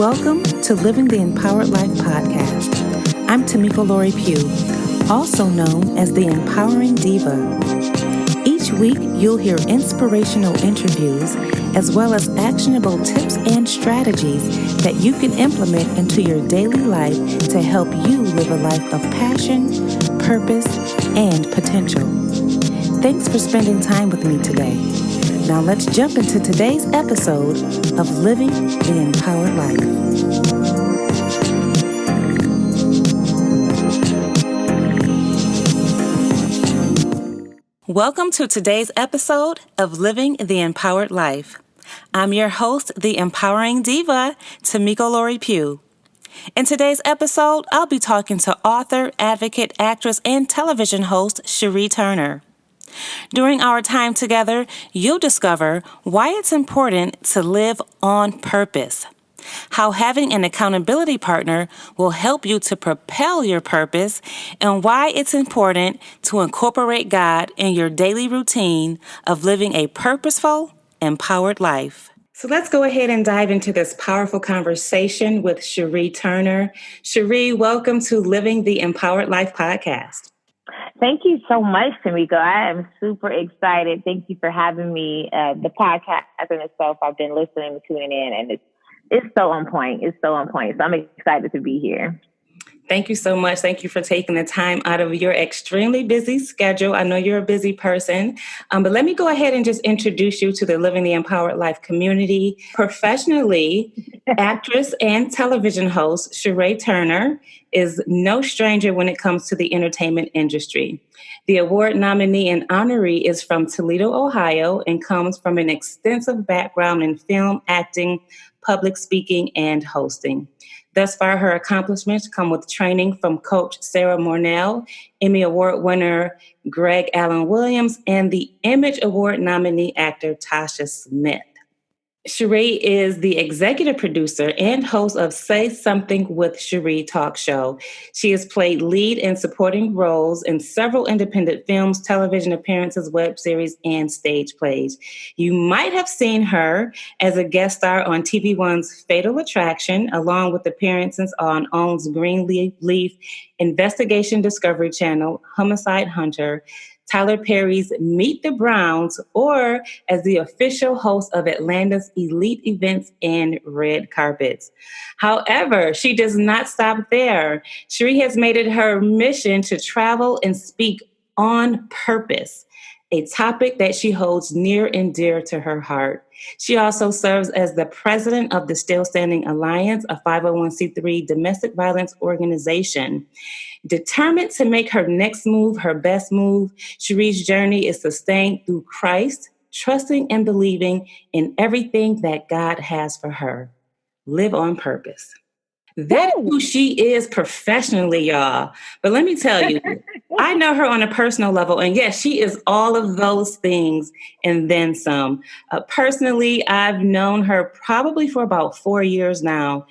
Welcome to Living the Empowered Life podcast. I'm Tamiko Pugh, also known as the Empowering Diva. Each week, you'll hear inspirational interviews as well as actionable tips and strategies that you can implement into your daily life to help you live a life of passion, purpose, and potential. Thanks for spending time with me today. Now let's jump into today's episode of Living the Empowered Life. Welcome to today's episode of Living the Empowered Life. I'm your host, the Empowering Diva, Tamiko Pugh. In today's episode, I'll be talking to author, advocate, actress, and television host Chere Turner. During our time together, you'll discover why it's important to live on purpose, how having an accountability partner will help you to propel your purpose, and why it's important to incorporate God in your daily routine of living a purposeful, empowered life. So let's go ahead and dive into this powerful conversation with Chere Turner. Chere, welcome to Living the Empowered Life podcast. Thank you so much, Tamiko. I am super excited. Thank you for having me. The podcast in itself, I've been listening and tuning in, and it's so on point. It's so on point. So I'm excited to be here. Thank you so much. Thank you for taking the time out of your extremely busy schedule. I know you're a busy person, but let me go ahead and just introduce you to the Living the Empowered Life community. Professionally, actress and television host Chere Turner is no stranger when it comes to the entertainment industry. The award nominee and honoree is from Toledo, Ohio, and comes from an extensive background in film, acting, public speaking, and hosting. Thus far, her accomplishments come with training from Coach Sarah Mornell, Emmy Award winner Greg Allen Williams, and the Image Award nominee actor Tasha Smith. Chere is the executive producer and host of Say Something with Chere talk show. She has played lead and supporting roles in several independent films, television appearances, web series, and stage plays. You might have seen her as a guest star on TV One's Fatal Attraction, along with appearances on OWN's Greenleaf Investigation Discovery Channel, Homicide Hunter, Tyler Perry's Meet the Browns, or as the official host of Atlanta's elite events and red carpets. However, she does not stop there. Chere has made it her mission to travel and speak on purpose, a topic that she holds near and dear to her heart. She also serves as the president of the Still Standing Alliance, a 501c3 domestic violence organization. Determined to make her next move her best move, Chere's journey is sustained through Christ, trusting and believing in everything that God has for her. Live on purpose. That is who she is professionally, y'all. But let me tell you, I know her on a personal level. And yes, she is all of those things and then some. Personally, I've known her probably for about 4 years now.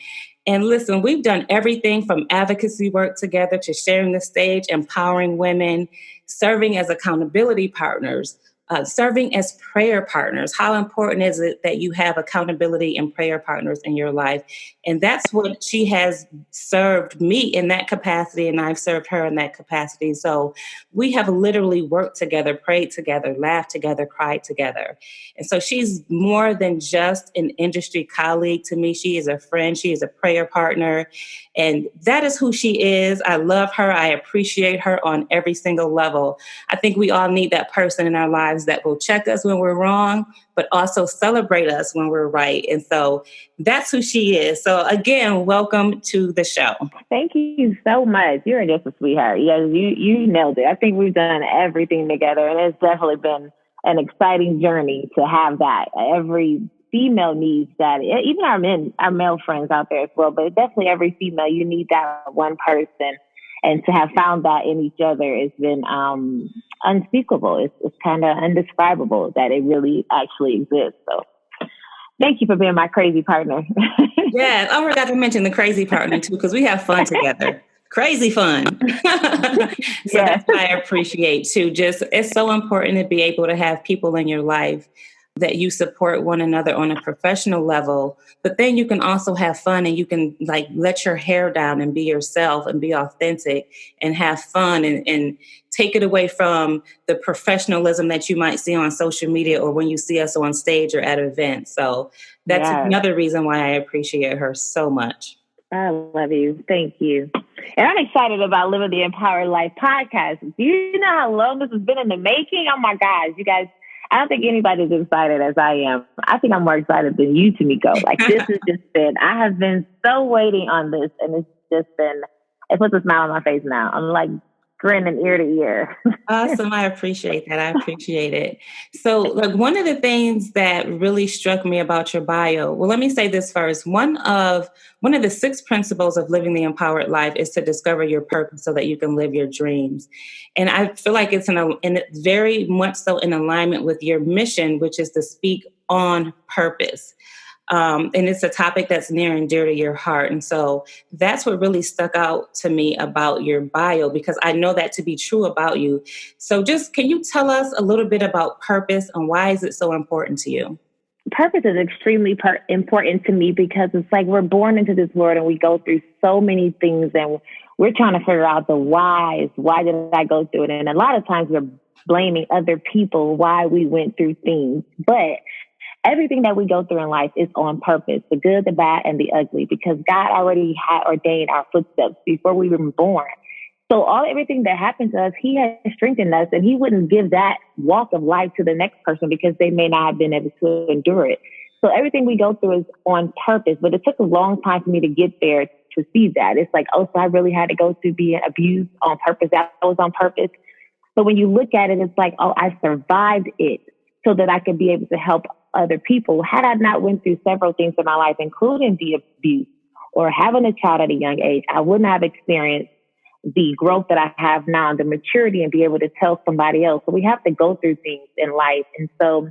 And listen, we've done everything from advocacy work together to sharing the stage, empowering women, serving as accountability partners, serving as prayer partners. How important is it that you have accountability and prayer partners in your life? And that's what she has served me in that capacity, and I've served her in that capacity. So we have literally worked together, prayed together, laughed together, cried together. And so she's more than just an industry colleague to me. She is a friend. She is a prayer partner. And that is who she is. I love her. I appreciate her on every single level. I think we all need that person in our lives that will check us when we're wrong, but also celebrate us when we're right. And so that's who she is. So again, welcome to the show. Thank you so much. You're just a sweetheart. Yes, you nailed it. I think we've done everything together, and it's definitely been an exciting journey to have that. Every female needs that. Even our male friends out there as well, but definitely every female, you need that one person. And to have found that in each other has been unspeakable. It's kind of indescribable that it really actually exists. So thank you for being my crazy partner. Yeah, I forgot to mention the crazy partner too, because we have fun together. Crazy fun. That's what I appreciate too. Just, it's so important to be able to have people in your life that you support one another on a professional level, but then you can also have fun and you can like let your hair down and be yourself and be authentic and have fun and take it away from the professionalism that you might see on social media or when you see us on stage or at events. So that's another reason why I appreciate her so much. I love you. Thank you. And I'm excited about Living the Empowered Life podcast. Do you know how long this has been in the making? Oh my gosh, you guys, I don't think anybody's excited as I am. I think I'm more excited than you, Tamiko. Like this has just been, I have been so waiting on this and it's just been, it puts a smile on my face now. I'm like grinning ear to ear. Awesome. I appreciate that. I appreciate it. So, like, one of the things that really struck me about your bio, well, let me say this first. One of the 6 principles of living the empowered life is to discover your purpose so that you can live your dreams. And I feel like it's it's very much so in alignment with your mission, which is to speak on purpose. And it's a topic that's near and dear to your heart. And so that's what really stuck out to me about your bio, because I know that to be true about you. So just can you tell us a little bit about purpose and why is it so important to you? Purpose is extremely important to me because it's like we're born into this world and we go through so many things and we're trying to figure out the whys. Why did I go through it? And a lot of times we're blaming other people why we went through things. But everything that we go through in life is on purpose, the good, the bad, and the ugly, because God already had ordained our footsteps before we were born. So everything that happened to us, he has strengthened us, and he wouldn't give that walk of life to the next person because they may not have been able to endure it. So everything we go through is on purpose, but it took a long time for me to get there to see that. It's like, oh, so I really had to go through being abused on purpose. That was on purpose. But when you look at it, it's like, oh, I survived it so that I could be able to help other people. Had I not went through several things in my life, including the abuse or having a child at a young age, I wouldn't have experienced the growth that I have now, the maturity, and be able to tell somebody else. So we have to go through things in life. And so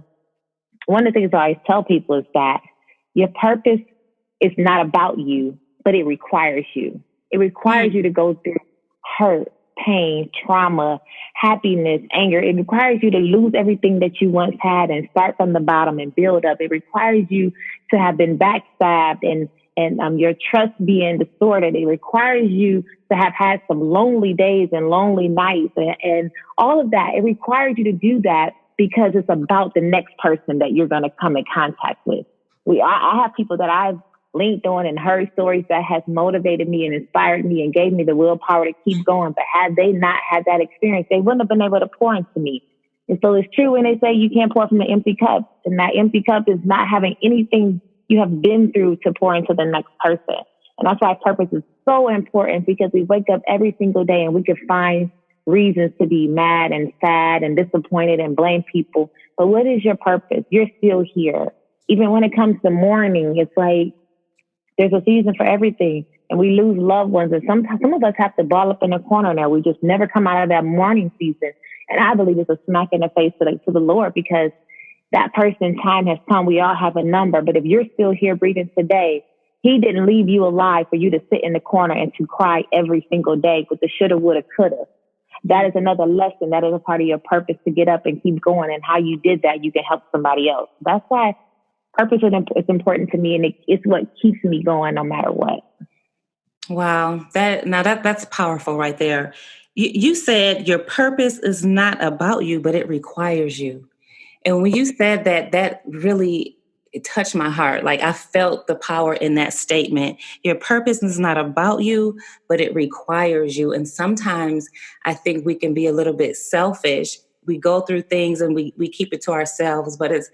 one of the things I always tell people is that your purpose is not about you, but it requires you. It requires you to go through hurt, pain, trauma, happiness, anger. It requires you to lose everything that you once had and start from the bottom and build up. It requires you to have been backstabbed and your trust being distorted. It requires you to have had some lonely days and lonely nights and all of that. It requires you to do that because it's about the next person that you're going to come in contact with. I have people that I've linked on and heard stories that has motivated me and inspired me and gave me the willpower to keep going. But had they not had that experience, they wouldn't have been able to pour into me. And so it's true when they say you can't pour from an empty cup. And that empty cup is not having anything you have been through to pour into the next person. And that's why purpose is so important, because we wake up every single day and we can find reasons to be mad and sad and disappointed and blame people. But what is your purpose? You're still here. Even when it comes to mourning, it's like, there's a season for everything, and we lose loved ones. And sometimes some of us have to ball up in a corner now. We just never come out of that mourning season. And I believe it's a smack in the face to the Lord, because that person's time has come. We all have a number. But if you're still here breathing today, he didn't leave you alive for you to sit in the corner and to cry every single day with the shoulda, woulda, coulda. That is another lesson. That is a part of your purpose, to get up and keep going. And how you did that, you can help somebody else. That's why purpose is important to me, and it's what keeps me going no matter what. Wow. That's powerful right there. You said your purpose is not about you, but it requires you. And when you said that, that really touched my heart. Like, I felt the power in that statement. Your purpose is not about you, but it requires you. And sometimes I think we can be a little bit selfish. We go through things and we keep it to ourselves, but it's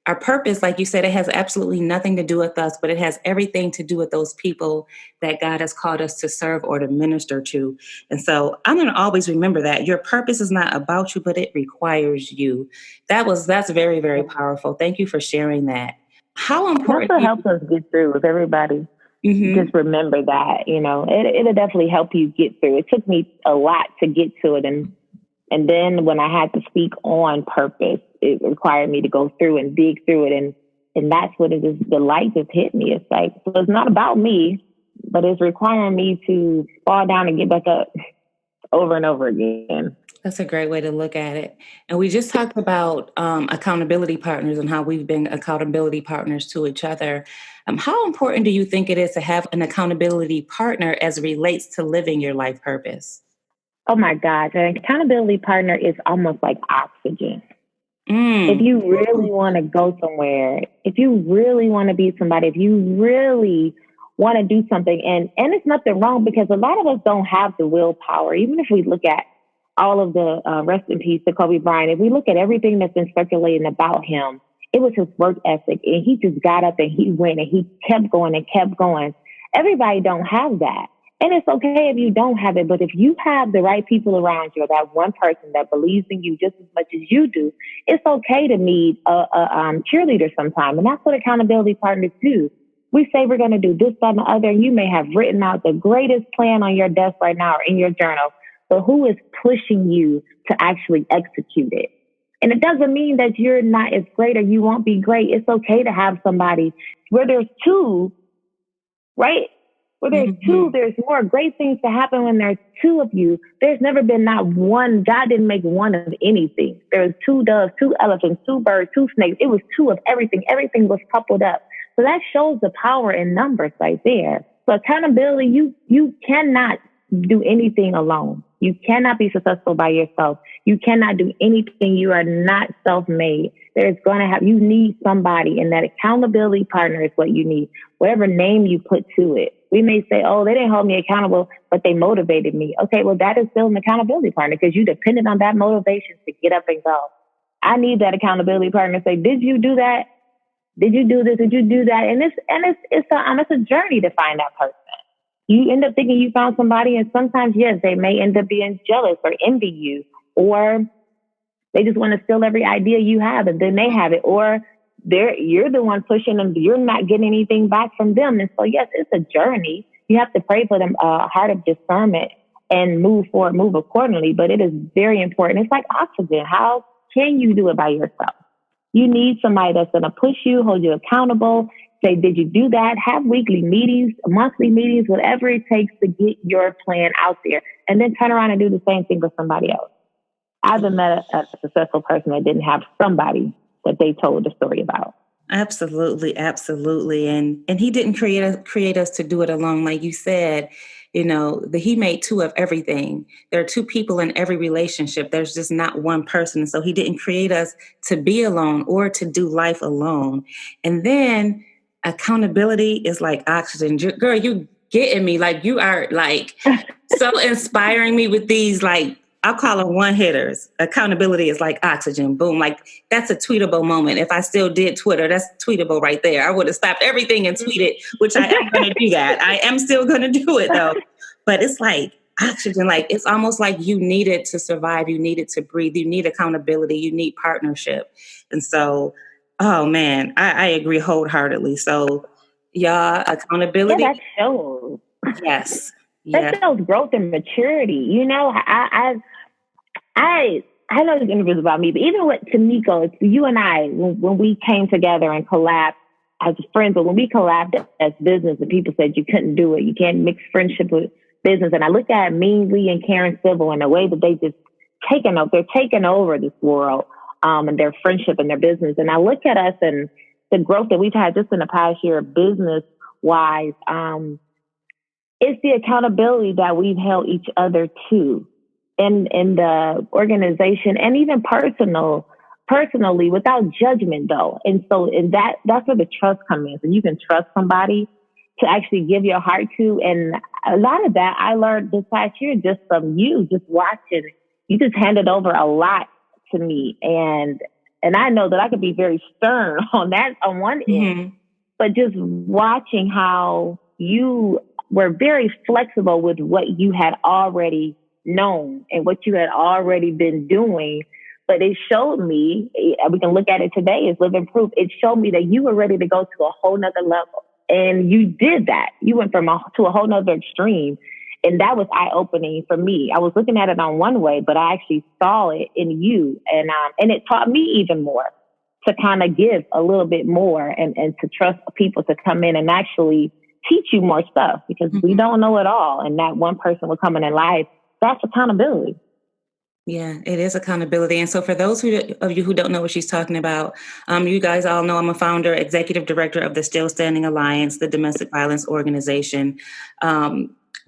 our purpose, like you said, it has absolutely nothing to do with us, but it has everything to do with those people that God has called us to serve or to minister to. And so I'm going to always remember that your purpose is not about you, but it requires you. That's very, very powerful. Thank you for sharing that. How important? That's what helps us get through. If everybody just remember that, it'll definitely help you get through. It took me a lot to get to it, and then when I had to speak on purpose, it required me to go through and dig through it. And that's what it is. The light just hit me. It's like, so it's not about me, but it's requiring me to fall down and get back up. over and over again. That's a great way to look at it. And we just talked about accountability partners and how we've been accountability partners to each other. How important do you think it is to have an accountability partner as it relates to living your life purpose? Oh my God, an accountability partner is almost like oxygen. If Mm. you really want to go somewhere, if you really want to be somebody, if you really want to do something, and it's nothing wrong because a lot of us don't have the willpower. Even if we look at all of the rest in peace to Kobe Bryant, if we look at everything that's been speculating about him, it was his work ethic, and he just got up and he went and he kept going and kept going. Everybody don't have that. And it's okay if you don't have it, but if you have the right people around you, or that one person that believes in you just as much as you do, it's okay to need a cheerleader sometime. And that's what accountability partners do. We say we're going to do this, that, and the other, and you may have written out the greatest plan on your desk right now or in your journal, but who is pushing you to actually execute it? And it doesn't mean that you're not as great or you won't be great. It's okay to have somebody where there's two, right? Where there's two, there's more great things to happen when there's two of you. There's never been not one. God didn't make one of anything. There was two doves, two elephants, two birds, two snakes. It was two of everything. Everything was coupled up. So that shows the power in numbers right there. So accountability, you cannot do anything alone. You cannot be successful by yourself. You cannot do anything. You are not self-made. You need somebody, and that accountability partner is what you need. Whatever name you put to it. We may say, oh, they didn't hold me accountable, but they motivated me. Okay, well, that is still an accountability partner because you depended on that motivation to get up and go. I need that accountability partner to say, did you do that? Did you do this? Did you do that? And it's a journey to find that person. You end up thinking you found somebody, and sometimes, yes, they may end up being jealous or envy you, or they just want to steal every idea you have, and then they have it, or you're the one pushing them. You're not getting anything back from them. And so, yes, it's a journey. You have to pray for them, heart of discernment, and move forward, move accordingly. But it is very important. It's like oxygen. How can you do it by yourself? You need somebody that's going to push you, hold you accountable, say, did you do that? Have weekly meetings, monthly meetings, whatever it takes to get your plan out there, and then turn around and do the same thing for somebody else. I haven't met a successful person that didn't have somebody that they told the story about. Absolutely, absolutely. And he didn't create us to do it alone. Like you said, he made two of everything. There are two people in every relationship. There's just not one person. So he didn't create us to be alone or to do life alone. And then accountability is like oxygen. Girl, you getting me. Like, you are like so inspiring me with these, like, I'll call them one hitters. Accountability is like oxygen. Boom. Like, that's a tweetable moment. If I still did Twitter, that's tweetable right there. I would have stopped everything and tweeted, which I am going to do that. I am still going to do it though. But it's like oxygen. Like, it's almost like you need it to survive. You need it to breathe. You need accountability. You need partnership. And so, oh man, I agree wholeheartedly. So, y'all, accountability. Yeah, that shows. Yes. That shows growth and maturity. I know this interview is about me, but even with Tamiko, it's you and I, when we came together and collabed as friends, but when we collabed as business, and people said you couldn't do it, you can't mix friendship with business. And I looked at Mean Lee and Karen Civil and the way that they're taking over this world, and their friendship and their business. And I look at us and the growth that we've had just in the past year, business wise, it's the accountability that we've held each other to in the organization, and even personally, without judgment though. And so that's where the trust comes in. And you can trust somebody to actually give your heart to. And a lot of that I learned this past year just from you, just watching. You just handed over a lot to me. And I know that I could be very stern on one end, but just watching how you were very flexible with what you had already known and what you had already been doing. But it showed me, we can look at it today as living proof, it showed me that you were ready to go to a whole nother level. And you did that. You went to a whole nother extreme. And that was eye-opening for me. I was looking at it on one way, but I actually saw it in you. And it taught me even more to kind of give a little bit more and to trust people to come in and actually teach you more stuff, because we don't know it all. And that one person will come in life that's accountability. Yeah, it is accountability. And so for those of you who don't know what she's talking about, you guys all know I'm a founder, executive director of the Still Standing Alliance, the domestic violence organization.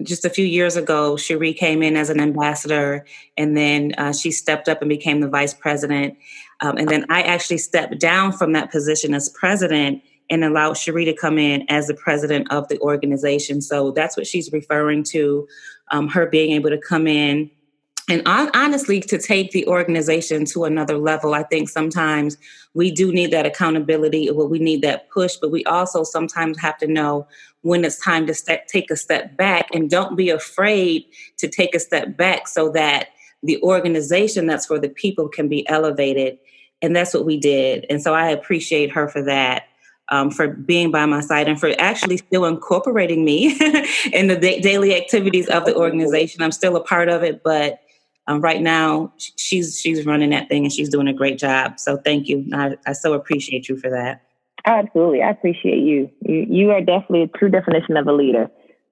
Just a few years ago, Chere came in as an ambassador, and then she stepped up and became the vice president. And then I actually stepped down from that position as president and allowed Chere to come in as the president of the organization. So that's what she's referring to, her being able to come in and honestly, to take the organization to another level. I think sometimes we do need that accountability, or we need that push, but we also sometimes have to know when it's time to take a step back, and don't be afraid to take a step back so that the organization that's for the people can be elevated. And that's what we did. And so I appreciate her for that. For being by my side and for actually still incorporating me in the daily activities of the organization. I'm still a part of it, but right now, she's running that thing and she's doing a great job. So thank you. I so appreciate you for that. Absolutely. I appreciate you. You are definitely a true definition of a leader.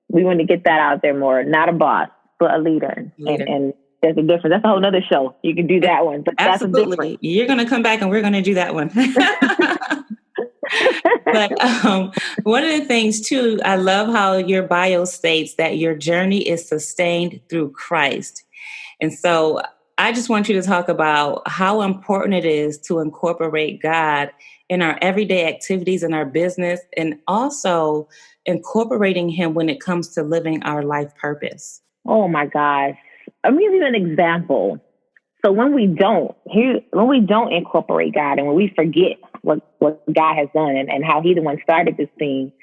We want to get that out there more. Not a boss, but a leader. And there's a difference. That's a whole other show. You can do that one. But absolutely. You're going to come back and we're going to do that one. But one of the things, too, I love how your bio states that your journey is sustained through Christ. And so I just want you to talk about how important it is to incorporate God in our everyday activities in our business, and also incorporating him when it comes to living our life purpose. Oh, my gosh. I'll give you an example. So when we don't incorporate God, and when we forget what God has done and how he the one started this thing,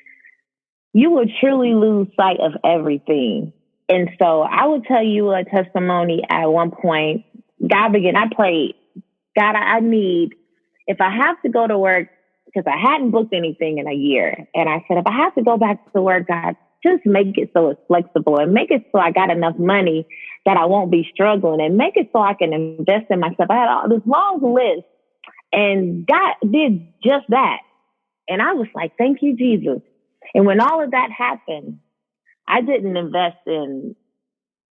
you will truly lose sight of everything. And so I will tell you a testimony. At one point, I prayed, God, I need, if I have to go to work, because I hadn't booked anything in a year. And I said, if I have to go back to work, God, just make it so it's flexible, and make it so I got enough money that I won't be struggling, and make it so I can invest in myself. I had all this long list, and God did just that. And I was like, thank you, Jesus. And when all of that happened, I didn't invest in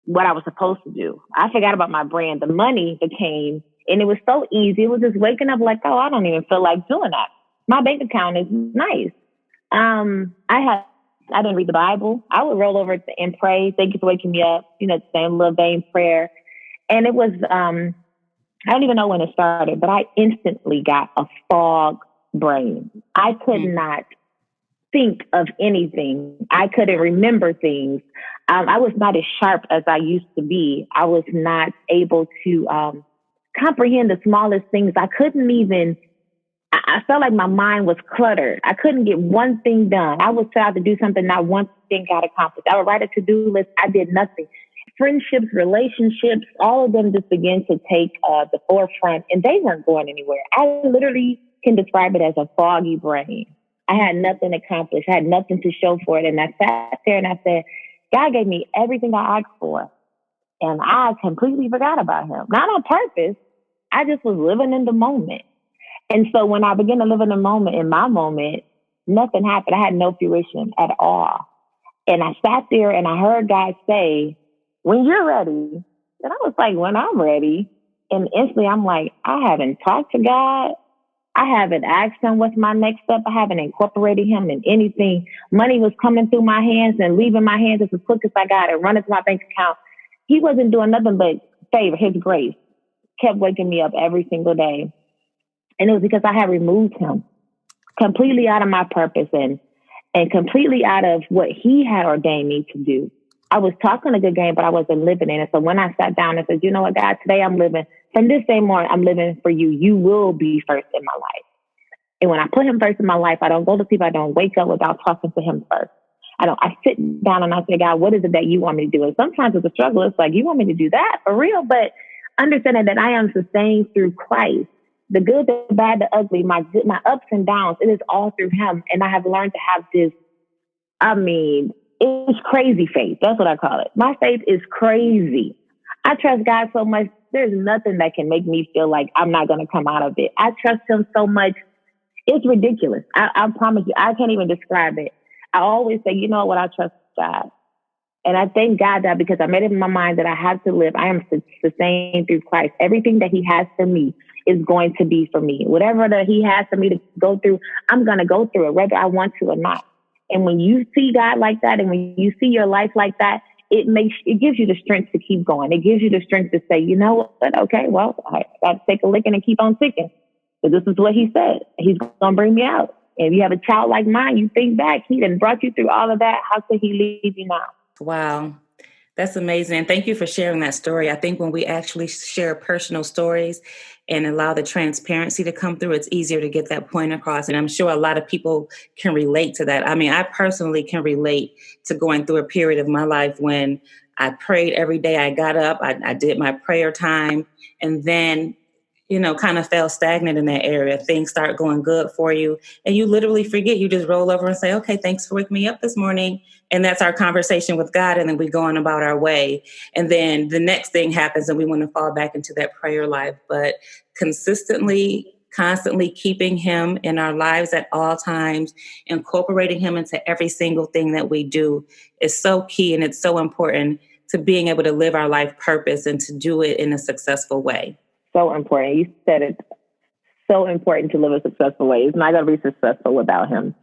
what I was supposed to do. I forgot about my brand. The money became, and it was so easy. It was just waking up like, oh, I don't even feel like doing that. My bank account is nice. I didn't read the Bible. I would roll over and pray. Thank you for waking me up. The same little vain prayer. And it was, I don't even know when it started, but I instantly got a fog brain. I could not think of anything. I couldn't remember things. I was not as sharp as I used to be. I was not able to comprehend the smallest things. I felt like my mind was cluttered. I couldn't get one thing done. I would set out to do something, not one thing got accomplished. I would write a to-do list. I did nothing. Friendships, relationships, all of them just began to take the forefront, and they weren't going anywhere. I literally can describe it as a foggy brain. I had nothing accomplished. I had nothing to show for it. And I sat there and I said, God gave me everything I asked for. And I completely forgot about him. Not on purpose. I just was living in the moment. And so when I began to live in the moment, in my moment, nothing happened. I had no fruition at all. And I sat there and I heard God say, when you're ready. And I was like, when I'm ready. And instantly I'm like, I haven't talked to God. I haven't asked him what's my next step. I haven't incorporated him in anything. Money was coming through my hands and leaving my hands as quick as I got it, running to my bank account. He wasn't doing nothing but favor. His grace kept waking me up every single day. And it was because I had removed him completely out of my purpose and completely out of what he had ordained me to do. I was talking a good game, but I wasn't living in it. So when I sat down and said, you know what, God, today I'm living. From this day on, I'm living for you. You will be first in my life. And when I put him first in my life, I don't go to sleep. I don't wake up without talking to him first. I sit down and I say, God, what is it that you want me to do? And sometimes it's a struggle. It's like, you want me to do that for real? But understanding that I am sustained through Christ, the good, the bad, the ugly, my ups and downs, it is all through him. And I have learned to have this, it's crazy faith. That's what I call it. My faith is crazy. I trust God so much. There's nothing that can make me feel like I'm not going to come out of it. I trust him so much. It's ridiculous. I promise you, I can't even describe it. I always say, you know what? I trust God. And I thank God that because I made it in my mind that I have to live. I am sustained through Christ. Everything that he has for me is going to be for me. Whatever that he has for me to go through, I'm going to go through it, whether I want to or not. And when you see God like that, and when you see your life like that, it gives you the strength to keep going. It gives you the strength to say, you know what? Okay, well, I got to take a licking and keep on ticking. But this is what he said. He's going to bring me out. And if you have a child like mine, you think back, he done brought you through all of that. How could he leave you now? Wow. That's amazing. And thank you for sharing that story. I think when we actually share personal stories and allow the transparency to come through, it's easier to get that point across. And I'm sure a lot of people can relate to that. I mean, I personally can relate to going through a period of my life when I prayed every day. I got up, I did my prayer time, and then kind of fell stagnant in that area. Things start going good for you, and you literally forget. You just roll over and say, okay, thanks for waking me up this morning. And that's our conversation with God. And then we go on about our way. And then the next thing happens and we want to fall back into that prayer life. But constantly keeping him in our lives at all times, incorporating him into every single thing that we do is so key. And it's so important to being able to live our life purpose and to do it in a successful way. So important. You said it. So important to live a successful way. It's not going to be successful without him.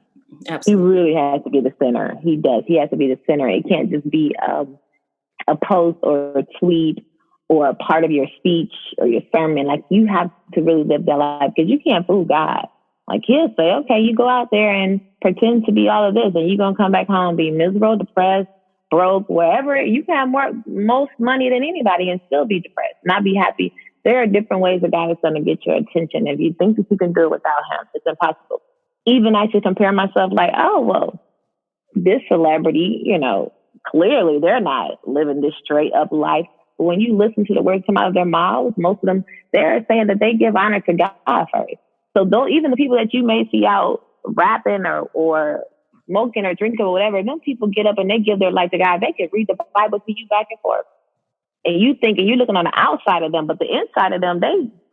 Absolutely. He really has to be the center. He does. He has to be the center. It can't just be a post or a tweet or a part of your speech or your sermon. Like, you have to really live that life, because you can't fool God. Like, he'll say, okay, you go out there and pretend to be all of this, and you're going to come back home, be miserable, depressed, broke, wherever. You can have most money than anybody and still be depressed, not be happy. There are different ways that God is going to get your attention. If you think that you can do it without him, it's impossible. Even I should compare myself like, oh, well, this celebrity, clearly they're not living this straight up life. But when you listen to the words come out of their mouths, most of them, they're saying that they give honor to God first. So even the people that you may see out rapping or smoking or drinking or whatever, those people get up and they give their life to God. They could read the Bible to you back and forth. And you thinking you're looking on the outside of them, but the inside of them,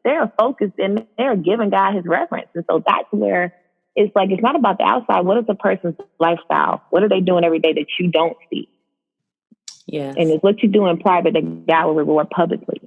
they're focused and they're giving God his reverence. And so that's where it's like, it's not about the outside. What is the person's lifestyle? What are they doing every day that you don't see? Yeah. And it's what you do in private that God will reward publicly.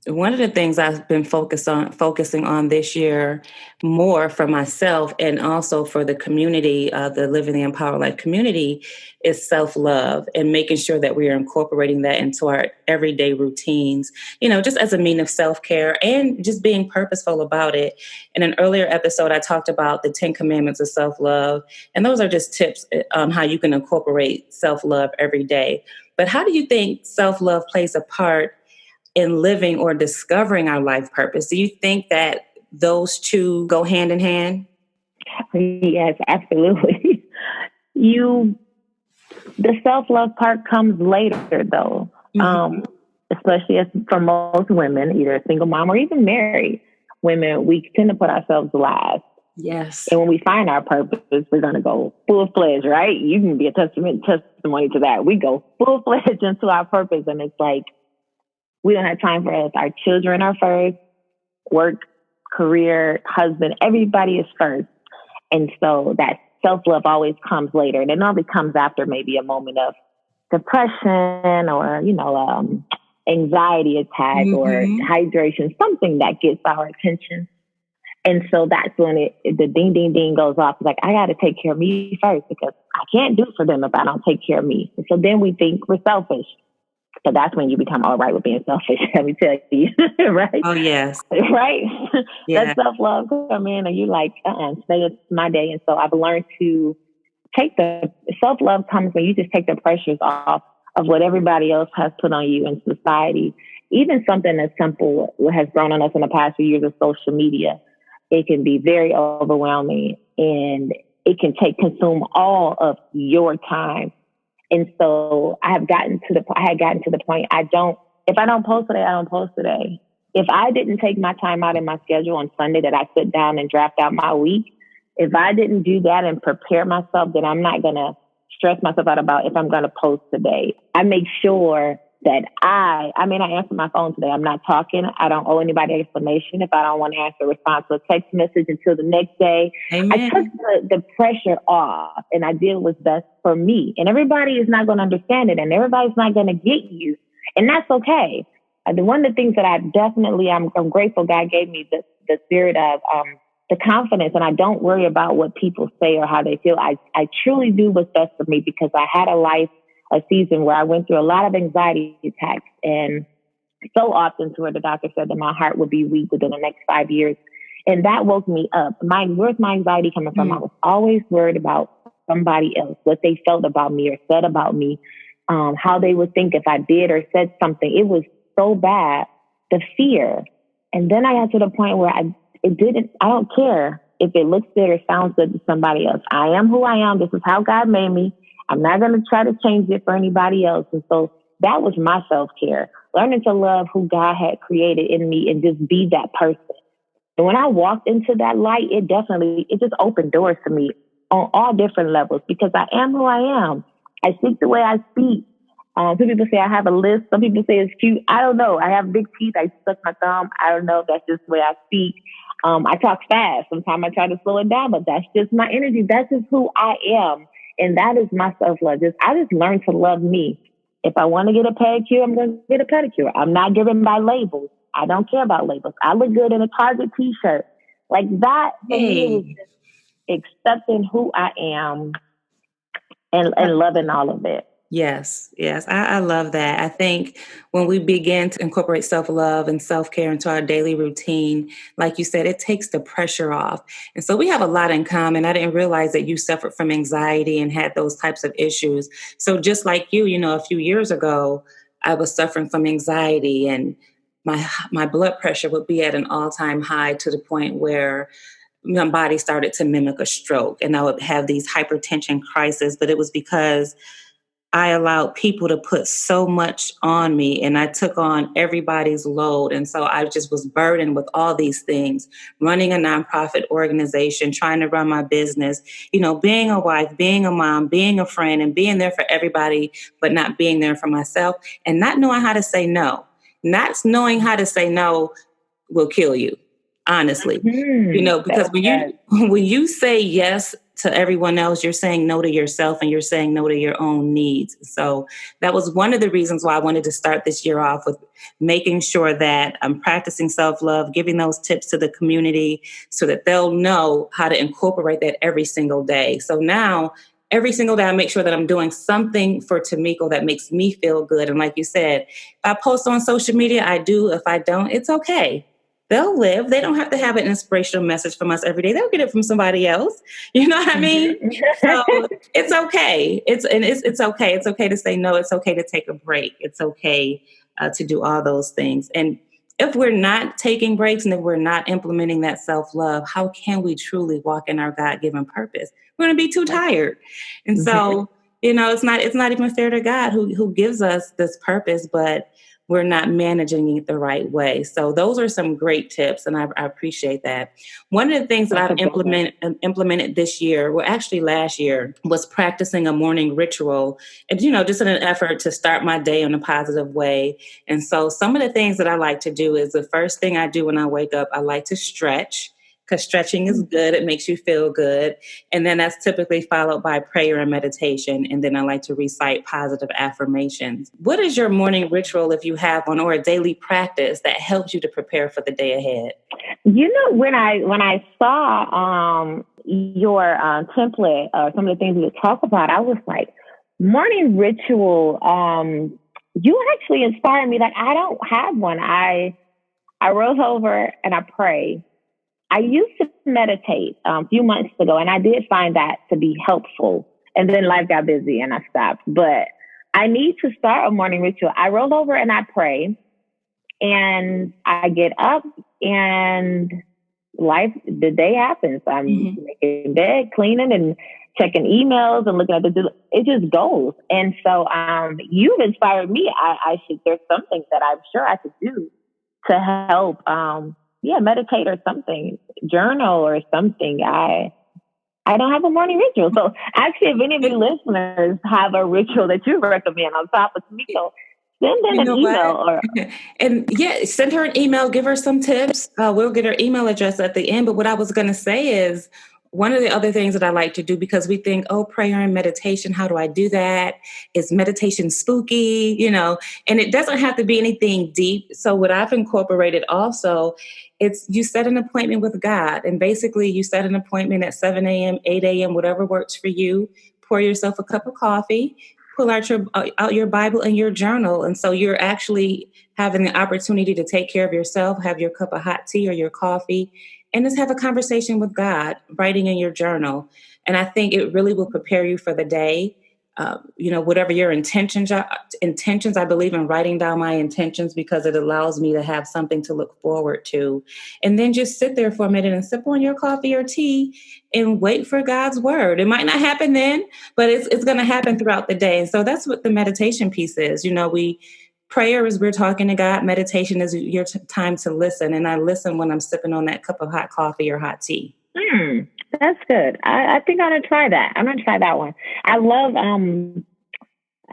One of the things I've been focusing on this year more for myself and also for the community, the Living the Empowered Life community, is self-love and making sure that we are incorporating that into our everyday routines, just as a means of self-care and just being purposeful about it. In an earlier episode, I talked about the 10 commandments of self-love, and those are just tips on how you can incorporate self-love every day. But how do you think self-love plays a part in living or discovering our life purpose? Do you think that those two go hand in hand? Yes, absolutely. The self-love part comes later, though. Mm-hmm. Especially for most women, either a single mom or even married women, we tend to put ourselves last. Yes. And when we find our purpose, we're going to go full-fledged, right? You can be a testimony to that. We go full-fledged into our purpose, and it's like, we don't have time for us. Our children are first, work, career, husband, everybody is first. And so that self-love always comes later. And it normally comes after maybe a moment of depression or, anxiety attack or hydration, something that gets our attention. And so that's when the ding, ding, ding goes off. It's like, I got to take care of me first, because I can't do for them if I don't take care of me. And so then we think we're selfish. So that's when you become all right with being selfish, let me tell you, right? Oh, yes. Right? Yeah. That self-love come in and you're like, today is my day. And so I've learned to take the self-love comes when you just take the pressures off of what everybody else has put on you in society. Even something as simple, what has grown on us in the past few years of social media, it can be very overwhelming and it can consume all of your time. And so I had gotten to the point, if I don't post today, I don't post today. If I didn't take my time out in my schedule on Sunday that I sit down and draft out my week, if I didn't do that and prepare myself, then I'm not going to stress myself out about if I'm going to post today. I make sure that I answer my phone today. I'm not talking. I don't owe anybody an explanation. If I don't want to answer, respond to a text message until the next day. Amen. I took the pressure off and I did what's best for me. And everybody is not going to understand it and everybody's not going to get you. And that's okay. One of the things that I'm grateful God gave me the spirit of the confidence, and I don't worry about what people say or how they feel. I truly do what's best for me because I had a season where I went through a lot of anxiety attacks, and so often to where the doctor said that my heart would be weak within the next 5 years. And that woke me up. Where's my anxiety coming from? I was always worried about somebody else, what they felt about me or said about me, how they would think if I did or said something. It was so bad, the fear. And then I got to the point where I don't care if it looks good or sounds good to somebody else. I am who I am. This is how God made me. I'm not going to try to change it for anybody else. And so that was my self-care, learning to love who God had created in me and just be that person. And when I walked into that light, it just opened doors for me on all different levels because I am who I am. I speak the way I speak. Some people say I have a list. Some people say it's cute. I don't know. I have big teeth. I suck my thumb. I don't know. That's just the way I speak. I talk fast. Sometimes I try to slow it down, but that's just my energy. That's just who I am. And that is my self-love. I just learned to love me. If I want to get a pedicure, I'm going to get a pedicure. I'm not driven by labels. I don't care about labels. I look good in a Target t-shirt. Like that, for me, was just accepting who I am and loving all of it. Yes. I love that. I think when we begin to incorporate self-love and self-care into our daily routine, like you said, it takes the pressure off. And so we have a lot in common. I didn't realize that you suffered from anxiety and had those types of issues. So just like you, a few years ago, I was suffering from anxiety and my blood pressure would be at an all-time high to the point where my body started to mimic a stroke and I would have these hypertension crises, but it was because I allowed people to put so much on me and I took on everybody's load. And so I just was burdened with all these things, running a nonprofit organization, trying to run my business, being a wife, being a mom, being a friend, and being there for everybody, but not being there for myself and not knowing how to say no. Not knowing how to say no will kill you, honestly. Because when you say yes to everyone else, you're saying no to yourself and you're saying no to your own needs. So that was one of the reasons why I wanted to start this year off with making sure that I'm practicing self-love, giving those tips to the community so that they'll know how to incorporate that every single day. So now every single day I make sure that I'm doing something for Tamiko that makes me feel good. And like you said, if I post on social media, I do. If I don't, it's okay. They'll live. They don't have to have an inspirational message from us every day. They'll get it from somebody else. You know what I mean? So it's okay. It's okay. It's okay to say no. It's okay to take a break. It's okay to do all those things. And if we're not taking breaks and if we're not implementing that self-love, how can we truly walk in our God-given purpose? We're going to be too tired. And so, it's not even fair to God who gives us this purpose, but we're not managing it the right way. So those are some great tips, and I appreciate that. One of the things that I've implemented this year, well, actually last year, was practicing a morning ritual, and just in an effort to start my day in a positive way. And so some of the things that I like to do is the first thing I do when I wake up, I like to stretch. Because stretching is good. It makes you feel good. And then that's typically followed by prayer and meditation. And then I like to recite positive affirmations. What is your morning ritual, if you have one, or a daily practice that helps you to prepare for the day ahead? When I saw your template or some of the things we would talk about, I was like, morning ritual, you actually inspired me. Like, I don't have one. I roll over and I pray. I used to meditate a few months ago, and I did find that to be helpful. And then life got busy and I stopped. But I need to start a morning ritual. I roll over and I pray, and I get up, and the day happens. I'm making bed, cleaning, and checking emails and looking at it just goes. And so you've inspired me. There's something that I'm sure I could do to help meditate or something, journal or something. I don't have a morning ritual. So actually, if any of you listeners have a ritual that you recommend on top of Tamiko, Send them You an know email what? or And yeah, send her an email, give her some tips. We'll get her email address at the end. But what I was going to say is one of the other things that I like to do, because we think, oh, prayer and meditation, how do I do that? Is meditation spooky? And it doesn't have to be anything deep. So what I've incorporated also, it's you set an appointment with God. And basically you set an appointment at 7 a.m., 8 a.m., whatever works for you. Pour yourself a cup of coffee, pull out your Bible and your journal. And so you're actually having the opportunity to take care of yourself, have your cup of hot tea or your coffee, and just have a conversation with God, writing in your journal. And I think it really will prepare you for the day. Whatever your intentions are, I believe in writing down my intentions because it allows me to have something to look forward to. And then just sit there for a minute and sip on your coffee or tea and wait for God's word. It might not happen then, but it's going to happen throughout the day. And so that's what the meditation piece is. Prayer is we're talking to God. Meditation is your time to listen. And I listen when I'm sipping on that cup of hot coffee or hot tea. That's good. I think I'm going to try that. I'm going to try that one. I love,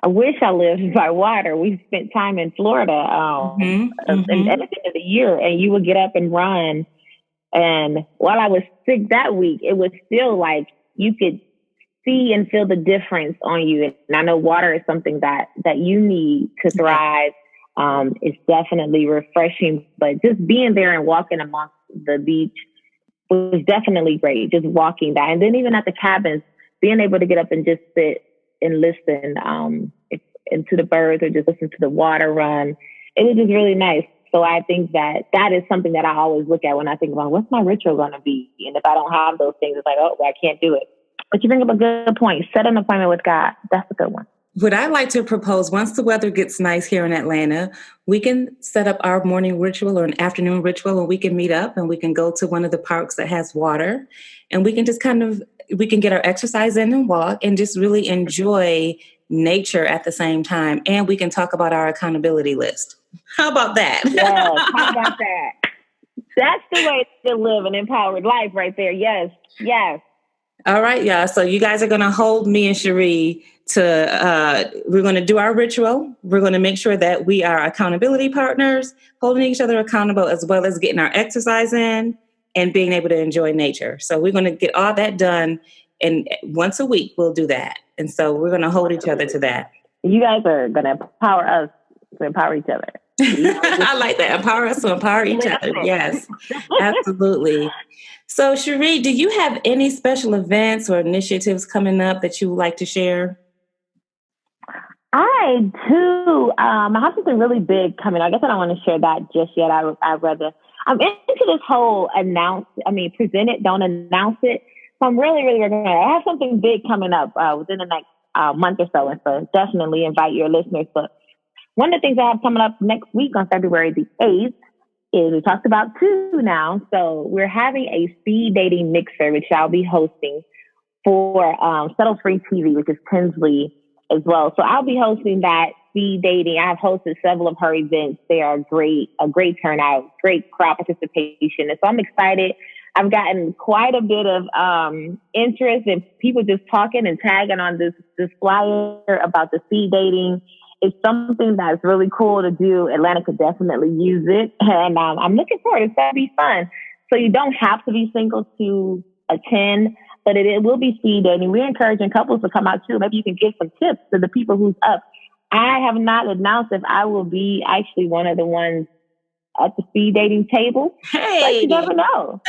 I wish I lived by water. We spent time in Florida and at the end of the year, and you would get up and run. And while I was sick that week, it was still like you could see and feel the difference on you. And I know water is something that you need to thrive. It's definitely refreshing, but just being there and walking amongst the beach was definitely great. Just walking that. And then even at the cabins, being able to get up and just sit and listen into the birds or just listen to the water run. It was just really nice. So I think that is something that I always look at when I think about what's my ritual going to be. And if I don't have those things, it's like, oh, well, I can't do it. But you bring up a good point. Set an appointment with God. That's a good one. What I like to propose, once the weather gets nice here in Atlanta, we can set up our morning ritual or an afternoon ritual, and we can meet up and we can go to one of the parks that has water, and we can just we can get our exercise in and walk and just really enjoy nature at the same time. And we can talk about our accountability list. How about that? Yes, how about that? That's the way to live an empowered life right there. Yes, yes. All right, y'all. So you guys are going to hold me and Chere we're going to do our ritual. We're going to make sure that we are accountability partners, holding each other accountable, as well as getting our exercise in and being able to enjoy nature. So we're going to get all that done. And once a week, we'll do that. And so we're going to hold each other to that. You guys are going to empower us to empower each other. I like that. Empower us to empower each other. Yes, absolutely. So, Chere, do you have any special events or initiatives coming up that you would like to share? I do. I have something really big coming. I guess I don't want to share that just yet. I'd rather. I'm into this whole present it, don't announce it. So I'm really, really working on it. I have something big coming up within the next month or so. And so definitely invite your listeners. But one of the things I have coming up next week on February the 8th is we talked about 2 now. So we're having a speed dating mixer, which I'll be hosting for Settle Free TV, which is Tinsley as well. So I'll be hosting that speed dating. I've hosted several of her events. They are a great turnout, great crowd participation. And so I'm excited. I've gotten quite a bit of interest and people just talking and tagging on this flyer about the speed dating. It's something that's really cool to do. Atlanta could definitely use it. And I'm looking forward. It's going to be fun. So you don't have to be single to attend, but it will be speed dating. We're encouraging couples to come out too. Maybe you can give some tips to the people who's up. I have not announced if I will be actually one of the ones at the speed dating table. Hey, but you never know.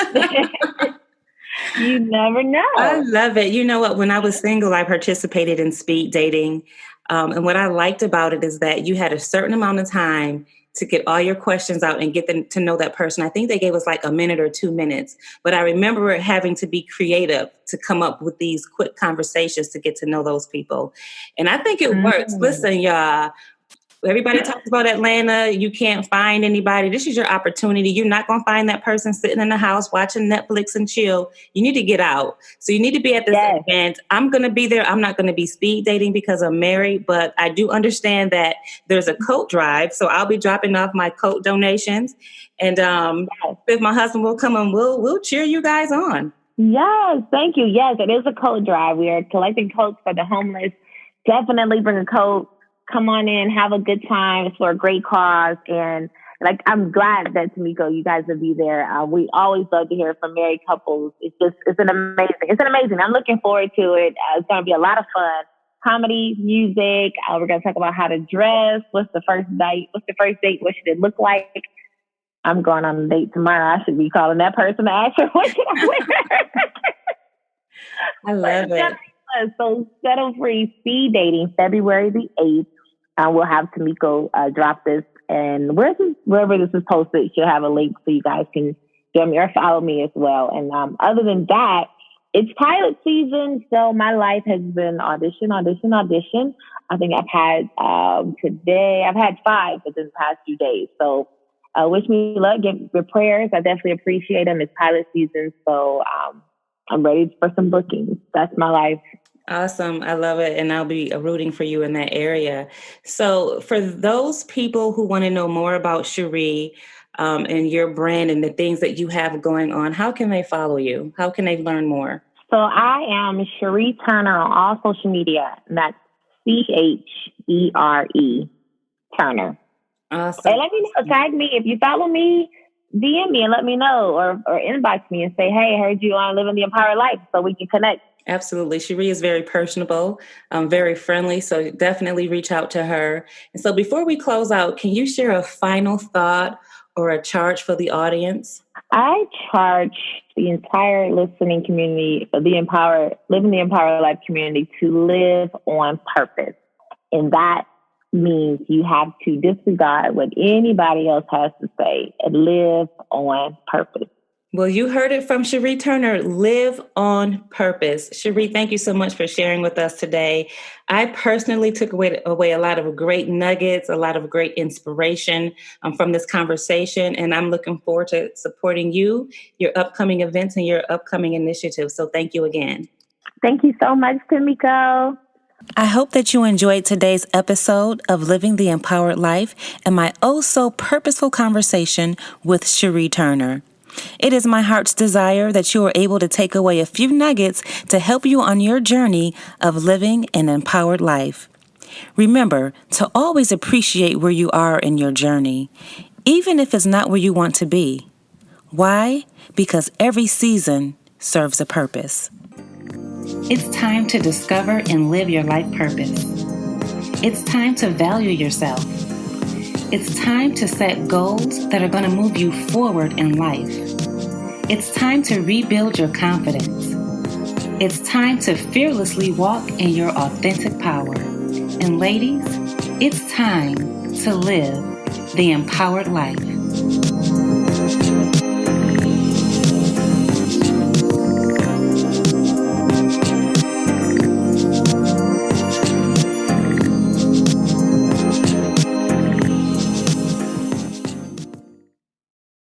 You never know. I love it. You know what? When I was single, I participated in speed dating. And what I liked about it is that you had a certain amount of time to get all your questions out and get them to know that person. I think they gave us like a minute or 2 minutes, but I remember having to be creative to come up with these quick conversations to get to know those people. And I think it works. Listen, y'all, everybody talks about Atlanta. You can't find anybody. This is your opportunity. You're not going to find that person sitting in the house watching Netflix and chill. You need to get out. So you need to be at this event. I'm going to be there. I'm not going to be speed dating because I'm married, but I do understand that there's a coat drive. So I'll be dropping off my coat donations. And if my husband will come and we'll cheer you guys on. Yes, thank you. Yes, it is a coat drive. We are collecting coats for the homeless. Definitely bring a coat. come on in, have a good time. It's for a great cause. And like, I'm glad that Tamiko, you guys will be there. We always love to hear from married couples. It's an amazing. I'm looking forward to it. It's going to be a lot of fun. Comedy, music. We're going to talk about how to dress. What's the first date? What should it look like? I'm going on a date tomorrow. I should be calling that person to ask her what should I wear. I love it. So settle free speed dating, February the 8th. We'll have Tamiko drop this, and wherever this is posted, she'll have a link so you guys can join me or follow me as well. And other than that, it's pilot season, so my life has been audition. I think I've had today, I've had 5 within the past few days. So wish me luck, give your prayers. I definitely appreciate them. It's pilot season, so I'm ready for some bookings. That's my life. Awesome. I love it. And I'll be rooting for you in that area. So for those people who want to know more about Chere and your brand and the things that you have going on, how can they follow you? How can they learn more? So I am Chere Turner on all social media. That's CHERE Turner. Awesome. And let me know, tag me. If you follow me, DM me and let me know, or inbox me and say, hey, I heard you on Living the Empowered Life, so we can connect. Absolutely. Chere is very personable, very friendly. So definitely reach out to her. And so before we close out, can you share a final thought or a charge for the audience? I charge the entire listening community, Living the Empowered Life community, to live on purpose. And that means you have to disregard what anybody else has to say and live on purpose. Well, you heard it from Chere Turner, live on purpose. Chere, thank you so much for sharing with us today. I personally took away a lot of great nuggets, a lot of great inspiration from this conversation, and I'm looking forward to supporting you, your upcoming events, and your upcoming initiatives. So thank you again. Thank you so much, Tamiko. I hope that you enjoyed today's episode of Living the Empowered Life and my purposeful conversation with Chere Turner. It is my heart's desire that you are able to take away a few nuggets to help you on your journey of living an empowered life. Remember to always appreciate where you are in your journey, even if it's not where you want to be. Why? Because every season serves a purpose. It's time to discover and live your life purpose. It's time to value yourself. It's time to set goals that are going to move you forward in life. It's time to rebuild your confidence. It's time to fearlessly walk in your authentic power. And ladies, it's time to live the empowered life.